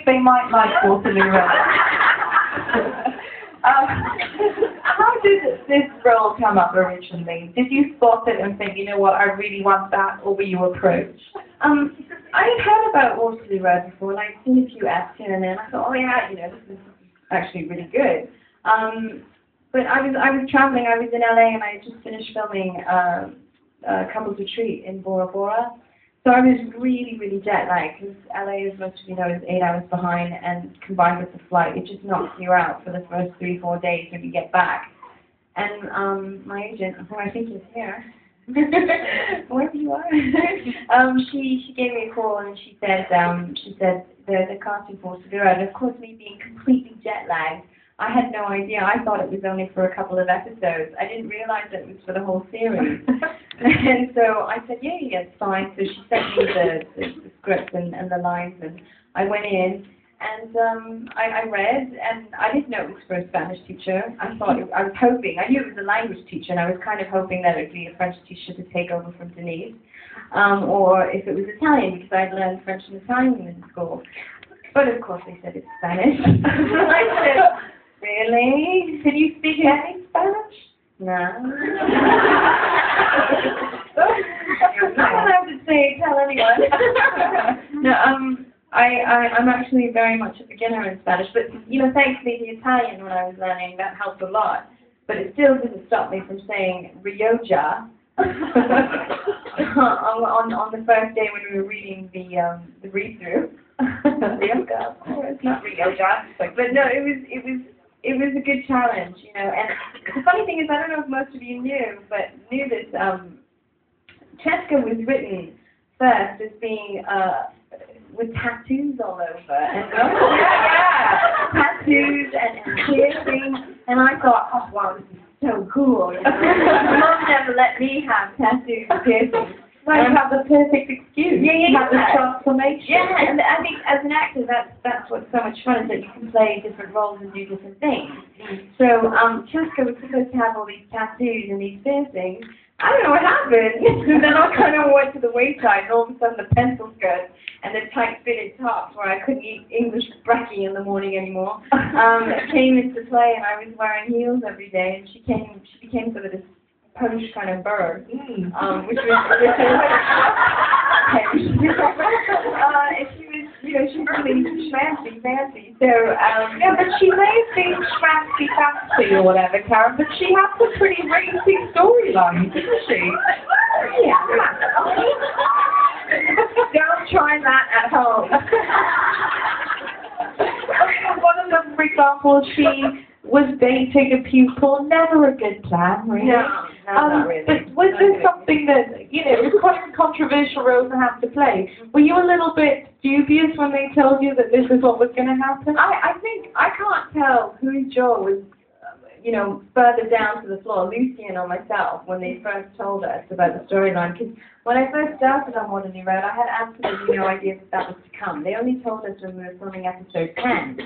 they might like Waterloo Red. How did this role come up originally? Did you spot it and think, you know what, I really want that, or were you approached? I had heard about Waterloo Red before, and I'd seen a few acts here and there, and I thought, oh yeah, you know, this is actually really good. But I was traveling, I was in LA, and I had just finished filming Couples Retreat in Bora Bora. So I was really, really jet lagged, because LA, as most of you know, is 8 hours behind, and combined with the flight, it just knocks you out for the first 3-4 days when you get back. And my agent, who I think is here, wherever you are, she gave me a call, and she said the casting for Waterloo Red, and of course me being completely jet lagged, I had no idea. I thought it was only for a couple of episodes. I didn't realize that it was for the whole series. And so I said, yeah, it's fine. So she sent me the script and the lines, and I went in, and I read, and I didn't know it was for a Spanish teacher. I was hoping, I knew it was a language teacher, and I was kind of hoping that it would be a French teacher to take over from Denise, or if it was Italian, because I'd learned French and Italian in school. But of course they said it's Spanish. I said, really? Can you speak any Spanish? No. I don't have to tell anyone. No, I'm actually very much a beginner in Spanish, but you know, thankfully the Italian when I was learning, that helped a lot. But it still didn't stop me from saying Rioja on the first day when we were reading the read-through. Rioja, it's not Rioja, but no, it was a good challenge, you know. And the funny thing is, I don't know if most of you knew this. Cesca was written first as being with tattoos all over, and tattoos and piercings. And I thought, oh wow, this is so cool. You know? Mom never let me have tattoos and piercings. Right, you have the perfect excuse. Yeah. You have the transformation. Yeah, and I think as an actor, that's what's so much fun, is that you can play different roles and do different things. So, Cesca was supposed to have all these tattoos and these piercings. I don't know what happened. And then I kind of went to the wayside, and all of a sudden the pencil skirt and the tight-fitted tops, where I couldn't eat English brekkie in the morning anymore, came into play, and I was wearing heels every day, and she became sort of this Polish kind of bird, which was she was, you know, she was really fancy. So yeah, but she may have been fancy or whatever, Karen, but she has a pretty racy storyline, didn't she? Yeah. Don't try that at home. One of them, for example, she was dating a pupil, never a good plan, really. No, not really. But was there something that, you know, it was quite a controversial role to have to play. Were you a little bit dubious when they told you that this is what was going to happen? I think, I can't tell whose jaw was, you know, further down to the floor, Lucian or myself, when they first told us about the storyline. Because when I first started on Waterloo Red, I had absolutely no idea that was to come. They only told us when we were filming episode 10.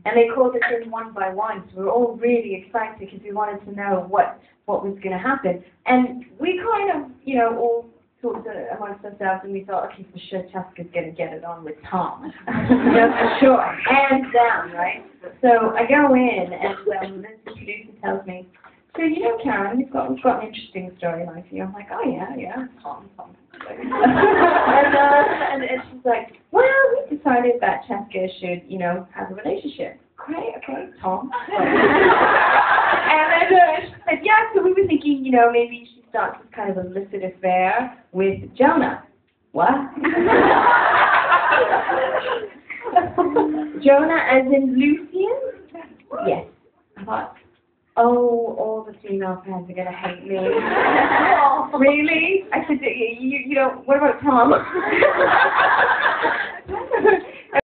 And they called us in one by one, so we were all really excited because we wanted to know what was going to happen. And we kind of, you know, all talked amongst ourselves, and we thought, okay, for sure, Cesca's going to get it on with Tom. You know, for sure, hands down, right? So I go in, and this producer tells me, so you know, Karen, we've got an interesting storyline for you. I'm like, oh yeah, Tom. and she's like, well, we decided that Cesca should, you know, have a relationship. Great, okay, Tom. And then she said, yeah, so we were thinking, you know, maybe she starts this kind of illicit affair with Jonah. What? Jonah as in Lucian? Yes. I thought, oh, all the female fans are going to hate me. Really? I said, you know, what about Tom?